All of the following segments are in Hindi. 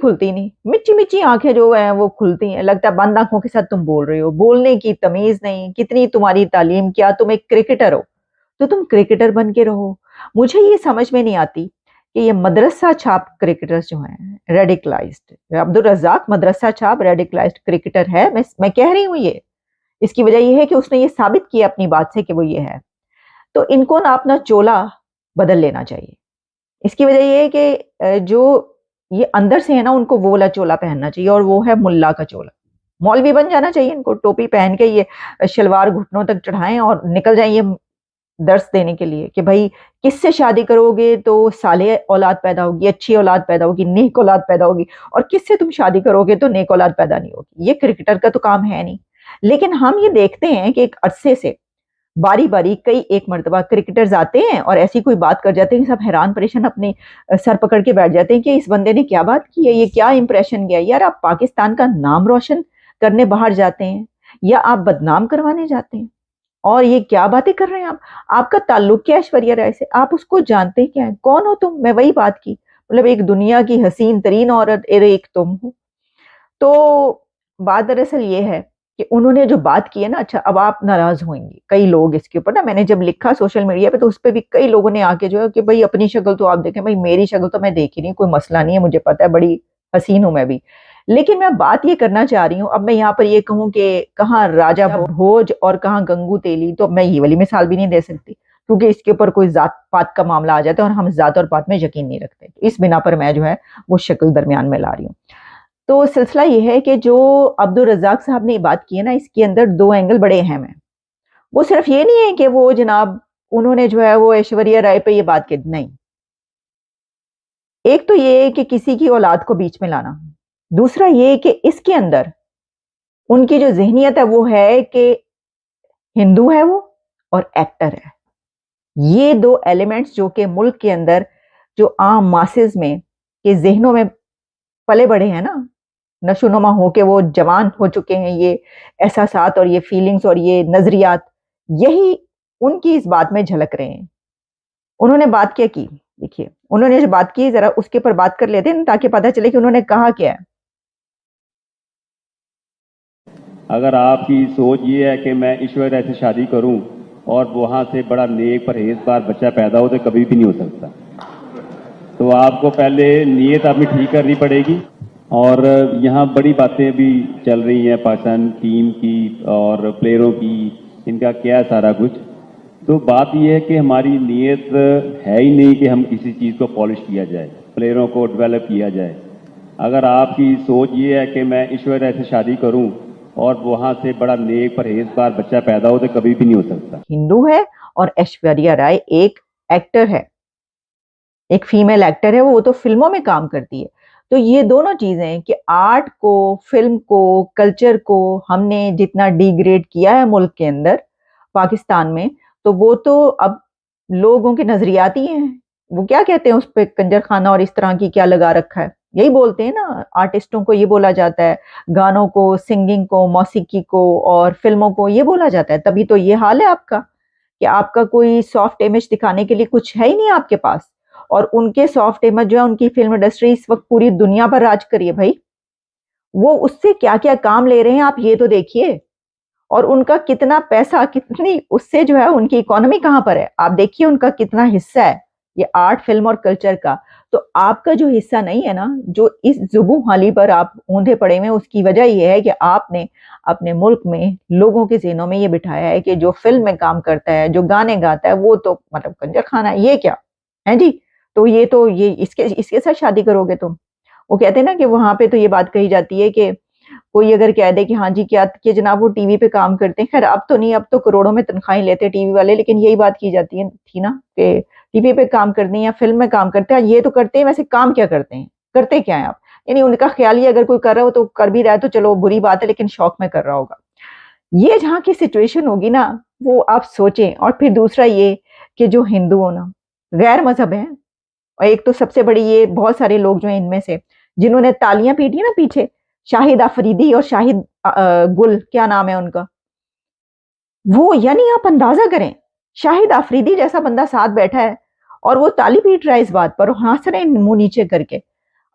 खुलती नहीं, मिच्ची मिच्ची आंखें जो है वो खुलती हैं, लगता है बंद आंखों के साथ तुम बोल रहे हो, बोलने की तमीज नहीं, कितनी तुम्हारी तालीम, क्या तुम एक क्रिकेटर हो तो तुम क्रिकेटर बन के रहो। मुझे ये समझ में नहीं आती कि ये मदरसा छाप क्रिकेटर्स जो हैं रेडिकलाइज्ड, अब्दुल रज्जाक मदरसा छाप रेडिकलाइज्ड क्रिकेटर है, मैं कह रही हूँ ये। इसकी वजह ये है कि उसने ये साबित किया अपनी बात से कि वो ये है। तो इनको ना अपना चोला बदल लेना चाहिए। इसकी वजह ये है कि जो ये अंदर से है ना, उनको वो वाला चोला पहनना चाहिए, और वो है मुल्ला का चोला। मौलवी बन जाना चाहिए इनको, टोपी पहन के ये शलवार घुटनों तक चढ़ाएं और निकल जाएं ये दर्स देने के लिए कि भाई किससे शादी करोगे तो साले औलाद पैदा होगी, अच्छी औलाद पैदा होगी, नेक औलाद पैदा होगी, और किससे तुम शादी करोगे तो नेक औलाद पैदा नहीं होगी। ये क्रिकेटर का तो काम है नहीं। लेकिन हम ये देखते हैं कि एक अरसे से बारी बारी कई एक मर्तबा क्रिकेटर्स आते हैं और ऐसी कोई बात कर जाते हैं कि सब हैरान परेशान अपने सर पकड़ के बैठ जाते हैं कि इस बंदे ने क्या बात की है, ये क्या इंप्रेशन गया। यार आप पाकिस्तान का नाम रोशन करने बाहर जाते हैं या आप बदनाम करवाने जाते हैं? और ये क्या बातें कर रहे हैं आप? आपका ताल्लुक क्या ऐश्वर्या राय से? आप उसको जानते क्या है? कौन हो तुम? मैं वही बात की, मतलब एक दुनिया की हसीन तरीन औरत एक तुम हो। तो बात दरअसल ये है कि उन्होंने जो बात की है ना, अच्छा अब आप नाराज होंगे कई लोग इसके ऊपर ना, मैंने जब लिखा सोशल मीडिया पे तो उस पर भी कई लोगों ने आके जो है कि भाई अपनी शक्ल तो आप देखें। भाई मेरी शक्ल तो मैं देख ही नहीं, कोई मसला नहीं है, मुझे पता है बड़ी हसीन हूं मैं भी। लेकिन मैं बात ये करना चाह रही हूँ, अब मैं यहाँ पर ये कहूँ कि कहाँ राजा भोज और कहाँ गंगू तेली, तो मैं ये वाली मिसाल भी नहीं दे सकती क्योंकि इसके ऊपर कोई जात पात का मामला आ जाता है और हम जात और पात में यकीन नहीं रखते। तो इस बिना पर मैं जो है वो शक्ल दरमियान में ला रही हूँ। तो सिलसिला ये है कि जो अब्दुल रज्जाक साहब ने बात की है ना, इसके अंदर दो एंगल बड़े अहम हैं। वो सिर्फ ये नहीं है कि वो जनाब उन्होंने जो है वो ऐश्वर्या राय पे ये बात की, नहीं। एक तो ये है कि किसी की औलाद को बीच में लाना, दूसरा ये कि इसके अंदर उनकी जो जहनियत है वो है कि हिंदू है वो और एक्टर है। ये दो एलिमेंट्स जो कि मुल्क के अंदर जो आम मासेस में के जहनों में पले बड़े हैं ना, नशोनुमा होके वो जवान हो चुके हैं, ये एहसासात और ये फीलिंग्स और ये नजरियात, यही उनकी इस बात में झलक रहे हैं। उन्होंने बात क्या की, देखिए उन्होंने जो बात की जरा उसके ऊपर बात कर लेते हैं ताकि पता चले कि उन्होंने कहा क्या है। अगर आपकी सोच ये है कि मैं ईश्वर से शादी करूं और वहां से बड़ा नेक परहेजगार बच्चा पैदा हो, तो कभी भी नहीं हो सकता। तो आपको पहले नीयत अपनी ठीक करनी पड़ेगी। और यहाँ बड़ी बातें भी चल रही हैं पाकिस्तान टीम की और प्लेयरों की, इनका क्या सारा कुछ। तो बात यह है कि हमारी नीयत है ही नहीं कि हम किसी चीज़ को पॉलिश किया जाए, प्लेयरों को डेवलप किया जाए। अगर आपकी सोच ये है कि मैं ईश्वर से शादी करूं और वहां से बड़ा नेक परहेजगार बच्चा पैदा हो, तो कभी भी नहीं हो सकता। हिंदू है और ऐश्वर्या राय एक एक्टर है, एक फीमेल एक्टर है, वो तो फिल्मों में काम करती है। तो ये दोनों चीजें कि आर्ट को, फिल्म को, कल्चर को हमने जितना डिग्रेड किया है मुल्क के अंदर पाकिस्तान में, तो वो तो अब लोगों के नजरियाती हैं। वो क्या कहते हैं उस पे, कंजर खाना और इस तरह की क्या लगा रखा है, यही बोलते हैं ना। आर्टिस्टों को ये बोला जाता है, गानों को, सिंगिंग को, मौसीकी को और फिल्मों को ये बोला जाता है। तभी तो ये हाल है आपका कि आपका कोई सॉफ्ट इमेज दिखाने के लिए कुछ है ही नहीं आपके पास। और उनके सॉफ्ट इमेज जो है, उनकी फिल्म इंडस्ट्री इस वक्त पूरी दुनिया पर राज करिए भाई। वो उससे क्या क्या काम ले रहे हैं आप ये तो देखिए, और उनका कितना पैसा, कितनी उससे जो है उनकी इकोनॉमी कहां पर है आप देखिए, उनका कितना हिस्सा है ये आर्ट, फिल्म और कल्चर का। तो आपका जो हिस्सा नहीं है ना, जो इस जुबू हाली पर आप ऊंधे पड़े हुए, उसकी वजह यह है कि आपने अपने मुल्क में लोगों के ज़हनों में ये बिठाया है कि जो फिल्म में काम करता है, जो गाने गाता है, वो तो मतलब कंजर खाना है। ये क्या है जी? तो ये इसके इसके साथ शादी करोगे तुम? वो कहते हैं ना कि वहां पे तो ये बात कही जाती है कि कोई अगर कह दे कि हाँ जी क्या कि जनाब वो टीवी पे काम करते हैं, खैर अब तो नहीं, अब तो करोड़ों में तनख्वाहें लेते हैं टीवी वाले, लेकिन यही बात की जाती है थी ना कि टीवी पे काम करते हैं या फिल्म में काम करते हैं, ये तो करते हैं, वैसे काम क्या करते हैं, करते क्या है आप? यानी उनका ख्याल ही अगर कोई कर रहा हो तो कर भी रहा है तो चलो बुरी बात है, लेकिन शौक में कर रहा होगा। ये जहाँ की सिचुएशन होगी ना, वो आप सोचें। और फिर दूसरा ये कि जो हिंदू हो ना, गैर मजहब है, और एक तो सबसे बड़ी ये बहुत सारे लोग जो हैं इनमें से जिन्होंने तालियां पीटी ना पीछे, शाहिद अफरीदी और शाहिद गुल, क्या नाम है उनका, वो यानी आप अंदाजा करें, शाहिद अफरीदी जैसा बंदा साथ बैठा है और वो ताली पीट रहा है इस बात पर, हंस रहे हैं मुंह नीचे करके।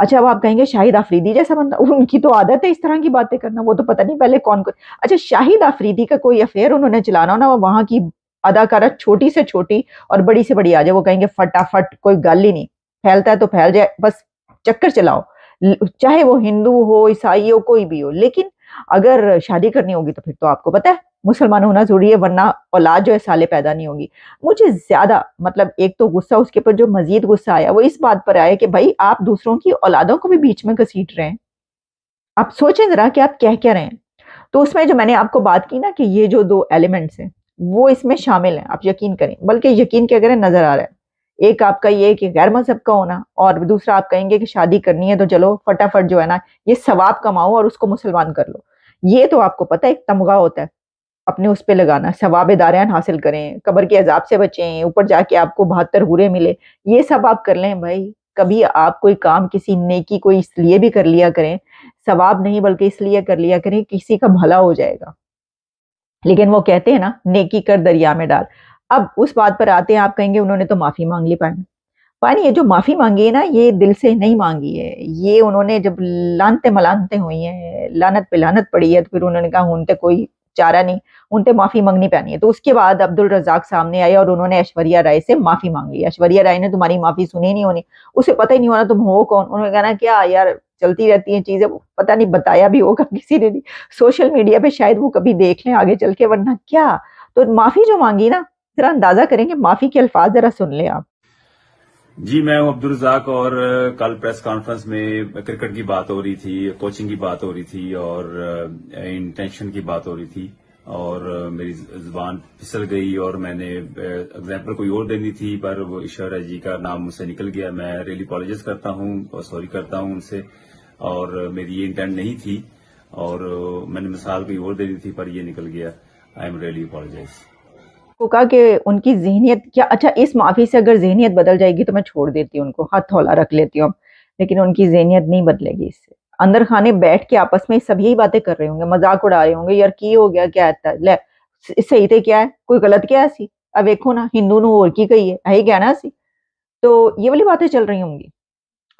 अच्छा, अब आप कहेंगे शाहिद अफरीदी जैसा बंदा, उनकी तो आदत है इस तरह की बातें करना, वो तो पता नहीं पहले कौन कौन। अच्छा, शाहिद अफरीदी का कोई अफेयर उन्होंने चलाना हो ना, वहां की अदाकारा छोटी से छोटी और बड़ी से बड़ी आ जाए, वो कहेंगे फटाफट, कोई गल ही नहीं, फैलता है तो फैल जाए, बस चक्कर चलाओ, चाहे वो हिंदू हो, ईसाई हो, कोई भी हो। लेकिन अगर शादी करनी होगी तो फिर तो आपको पता है मुसलमान होना जरूरी है, वरना औलाद जो है साले पैदा नहीं होगी। मुझे ज्यादा मतलब एक तो गुस्सा, उसके ऊपर जो मजीद गुस्सा आया वो इस बात पर आया कि भाई आप दूसरों की औलादों को भी बीच में घसीट रहे हैं। आप सोचें जरा कि आप कह क्या रहे हैं। तो उसमें जो मैंने आपको बात की ना कि ये जो दो एलिमेंट्स हैं वो इसमें शामिल हैं, आप यकीन करें, बल्कि यकीन क्या करें, नजर आ रहा है। एक आपका ये कि गैर मजहब का होना, और दूसरा आप कहेंगे कि शादी करनी है तो चलो फटाफट जो है ना ये सवाब कमाओ और उसको मुसलमान कर लो। ये तो आपको पता है एक तमगा होता है अपने उस पे लगाना, सवाब दारियान हासिल करें, कब्र के अजाब से बचें, ऊपर जाके आपको 72 हुरे मिले, ये सब आप कर लें भाई। कभी आप कोई काम, किसी नेकी कोई इसलिए भी कर लिया करें, सवाब नहीं बल्कि इसलिए कर लिया करें किसी का भला हो जाएगा। लेकिन वो कहते हैं ना, नेकी कर दरिया में डाल। अब उस बात पर आते हैं, आप कहेंगे उन्होंने तो माफी मांग ली। पानी पानी, ये जो माफी मांगी है ना, ये दिल से नहीं मांगी है। ये उन्होंने जब लानते मलानते हुई हैं, लानत पे लानत पड़ी है, तो फिर उन्होंने कहा उनते कोई चारा नहीं, उनते माफी मांगनी पैनी है। तो उसके बाद अब्दुल रजाक सामने आए और उन्होंने ऐश्वर्या राय से माफी मांग ली। ऐश्वर्या राय ने तुम्हारी माफी सुनी नहीं होनी, उसे पता ही नहीं होना तुम हो कौन। उन्होंने कहा ना क्या यार, चलती रहती हैं चीजें, पता नहीं बताया भी होगा किसी ने भी सोशल मीडिया पे, शायद वो कभी देख लें आगे चल के, वरना क्या। तो माफी जो मांगी ना, जरा अंदाजा करेंगे माफी के अल्फाज जरा सुन ले आप। जी, मैं हूं अब्दुल रज़ाक और कल प्रेस कॉन्फ्रेंस में क्रिकेट की बात हो रही थी, कोचिंग की बात हो रही थी और इंटेंशन की बात हो रही थी और मेरी जुबान फिसल गई और मैंने एग्जाम्पल कोई और देनी थी, पर वो ईश्वरया जी का नाम मुझसे निकल गया। मैं रियली अपॉलोजाइज करता हूं और सॉरी करता हूं उनसे, और मेरी ये इंटेंट नहीं थी और मैंने मिसाल कोई और देनी थी, पर ये निकल गया। I am really apologise. को कहा कि उनकी जहनियत क्या, अच्छा इस माफी से अगर जहनियत बदल जाएगी तो मैं छोड़ देती हूँ उनको, हाथ हौला रख लेती हूँ, लेकिन उनकी जहनियत नहीं बदलेगी इससे। अंदर खाने बैठ के आपस में सब यही बातें कर रहे होंगे, मजाक उड़ा रहे होंगे, यार की हो गया क्या है ले, सही थे क्या है, कोई गलत क्या है सी, अब देखो ना हिंदू ने और की कही है क्या ना सी। तो ये वाली बातें चल रही होंगी।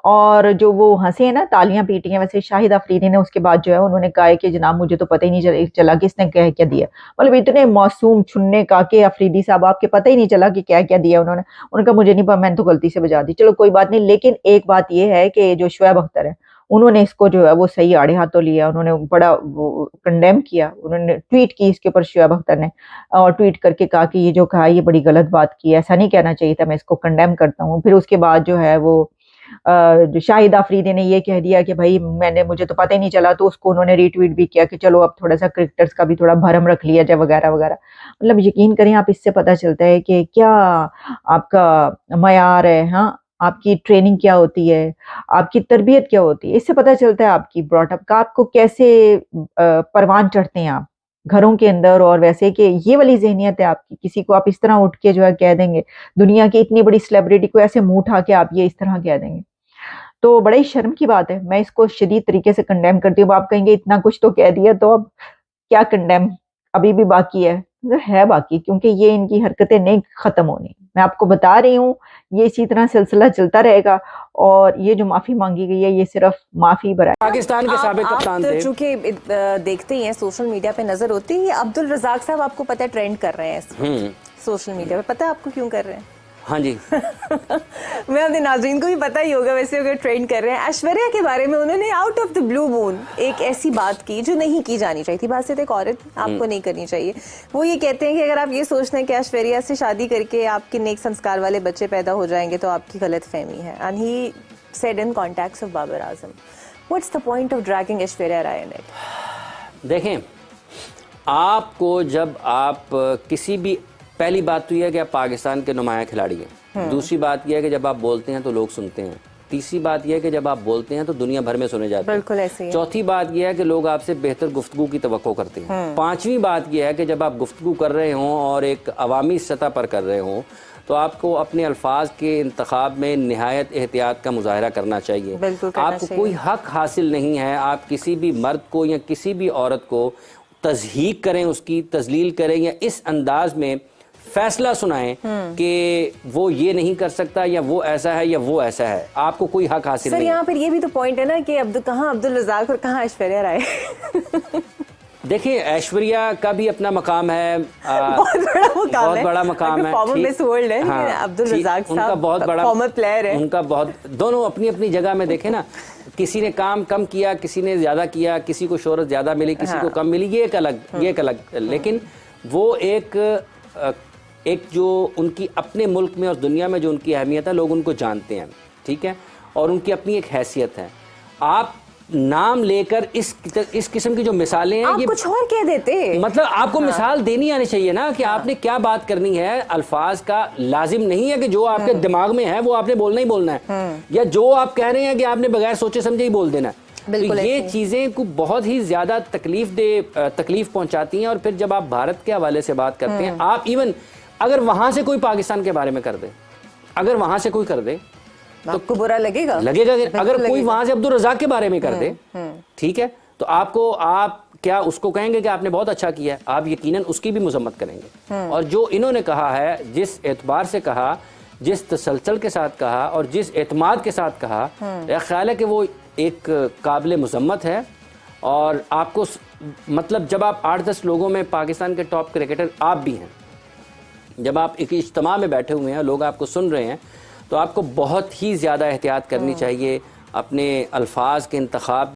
और जो वो हंसे हैं ना, तालियां पीटी हैं, वैसे शाहिद अफरीदी ने उसके बाद जो है उन्होंने कहा है कि जनाब मुझे तो पता ही नहीं चला कि इसने क्या क्या दिया। मतलब इतने मासूम छुन्ने का के अफरीदी साहब, आपके पता ही नहीं चला कि क्या क्या दिया उन्होंने। उनका मुझे नहीं पता, मैंने तो गलती से बजा दी, चलो कोई बात नहीं। लेकिन एक बात यह है कि जो शुएब अख्तर है, उन्होंने इसको जो है वो सही आड़े हाथों लिया, उन्होंने बड़ा वो कंडेम किया, उन्होंने ट्वीट की इसके ऊपर शुएब अख्तर ने, और ट्वीट करके कहा कि ये जो कहा ये बड़ी गलत बात की है, ऐसा नहीं कहना चाहिए था, मैं इसको कंडेम करता हूँ। फिर उसके बाद जो है वो जो शाहिद अफरीदी ने ये कह दिया कि भाई मुझे तो पता ही नहीं चला, तो उसको उन्होंने रीट्वीट भी किया कि चलो अब थोड़ा सा क्रिकेटर्स का भी थोड़ा भरम रख लिया जाए वगैरह वगैरह। मतलब यकीन करें आप, इससे पता चलता है कि क्या आपका मयार है, हाँ आपकी ट्रेनिंग क्या होती है, आपकी तरबियत क्या होती है। इससे पता चलता है आपकी ब्रॉटअप का, आपको कैसे परवान चढ़ते हैं आप घरों के अंदर। और वैसे कि ये वाली जहनियत है आपकी, किसी को आप इस तरह उठ के जो है कह देंगे, दुनिया की इतनी बड़ी सेलिब्रिटी को ऐसे मुंह उठा के आप ये इस तरह कह देंगे, तो बड़ा ही शर्म की बात है। मैं इसको शदीद तरीके से कंडेम करती हूँ। आप कहेंगे इतना कुछ तो कह दिया तो अब क्या कंडेम, अभी भी बाकी है बाकी, क्योंकि ये इनकी हरकतें नहीं खत्म होनी। मैं आपको बता रही हूँ ये इसी तरह सिलसिला चलता रहेगा। और ये जो माफी मांगी गई है ये सिर्फ माफी भरा। पाकिस्तान के साबिक कप्तान थे, चूंकि देखते ही हैं सोशल मीडिया पे नजर होती है, अब्दुल रजाक साहब आपको पता है ट्रेंड कर रहे हैं सोशल मीडिया पे, पता है आपको क्यों कर रहे हैं? हाँ जी मैं अपने नाज़रीन को भी पता ही होगा वैसे, अगर ट्रेंड कर रहे हैं। ऐश्वर्या के बारे में उन्होंने out of the blue moon एक ऐसी बात की जो नहीं की जानी चाहिए थी। बात एक औरत आपको नहीं करनी चाहिए। वो ये कहते हैं कि अगर आप ये सोचते हैं कि ऐश्वर्या से शादी करके आपके नेक संस्कार वाले बच्चे पैदा हो जाएंगे तो आपकी गलत फहमी है। And he said in context of Babar Azam, what's the point of dragging Aishwarya Rai in it? देखें, आपको जब आप किसी भी, पहली बात तो यह है कि आप पाकिस्तान के नुमाया खिलाड़ी हैं, दूसरी बात यह है कि जब आप बोलते हैं तो लोग सुनते हैं, तीसरी बात यह है कि जब आप बोलते हैं तो दुनिया भर में सुने जाते हैं, बिल्कुल ऐसे ही। चौथी बात यह है कि लोग आपसे बेहतर गुफ्तगू की तवक्को करते हैं, पांचवी बात यह है कि जब आप गुफ्तगू कर रहे हों और एक अवामी सतह पर कर रहे हों तो आपको अपने अल्फाज के इंतखाब में निहायत एहतियात का मुजाहरा करना चाहिए। आपको कोई हक हासिल नहीं है आप किसी भी मर्द को या किसी भी औरत को तज़हीक करें, उसकी तजलील करें या इस अंदाज में फैसला सुनाएं कि वो ये नहीं कर सकता या वो ऐसा है या वो ऐसा है, आपको कोई हक हासिल सर नहीं है। यहाँ पर ये भी तो पॉइंट है ना कि कहाँ अब्दुल रज़ाक और कहाँ ऐश्वर्या राय। देखिए, ऐश्वर्या का भी अपना मकाम है, बहुत बड़ा मकाम बहुत है, बड़ा मकाम है, फॉर्मर ठीक। मिस वर्ल्ड है, हाँ, अब्दुल ठीक, रज़ाक उनका साहब बहुत बड़ा फॉर्मर प्लेयर है। उनका बहुत, दोनों अपनी अपनी जगह में देखे ना, किसी ने काम कम किया, किसी ने ज्यादा किया, किसी को शोहरत ज्यादा मिली, किसी को कम मिली, ये एक अलग, लेकिन वो एक जो उनकी अपने मुल्क में और दुनिया में जो उनकी अहमियत है, लोग उनको जानते हैं, ठीक है, और उनकी अपनी एक हैसियत है। आप नाम लेकर इस किस्म की जो मिसालें हैं, आप ये कुछ और कह देते, मतलब आपको मिसाल देनी आनी चाहिए ना कि आपने क्या बात करनी है। अल्फाज का लाजिम नहीं है कि जो आपके दिमाग में है वो आपने बोलना ही बोलना है, या जो आप कह रहे हैं कि आपने बगैर सोचे समझे ही बोल देना है। तो ये चीजें को बहुत ही ज्यादा तकलीफ पहुंचाती हैं। और फिर जब आप भारत के हवाले से बात करते हैं, आप इवन अगर वहां से कोई पाकिस्तान के बारे में कर दे, अगर वहां से कोई कर दे तो आपको बुरा लगेगा। अगर कोई वहां से अब्दुल रज़ाक के बारे में कर दे, ठीक है, तो आप क्या उसको कहेंगे कि आपने बहुत अच्छा किया है? आप यकीनन उसकी भी मुजम्मत करेंगे। और जो इन्होंने कहा है, जिस एतबार से कहा, जिस तसलसल के साथ कहा और जिस एतमाद के साथ कहा, मेरा ख्याल है कि वो एक काबिल मुजम्मत है। और आपको मतलब जब आप 8-10 लोगों में पाकिस्तान के टॉप क्रिकेटर आप भी हैं, जब आप एक इज्तिमा में बैठे हुए हैं, लोग आपको सुन रहे हैं, तो आपको बहुत ही ज़्यादा एहतियात करनी चाहिए अपने अल्फाज के इंतखाब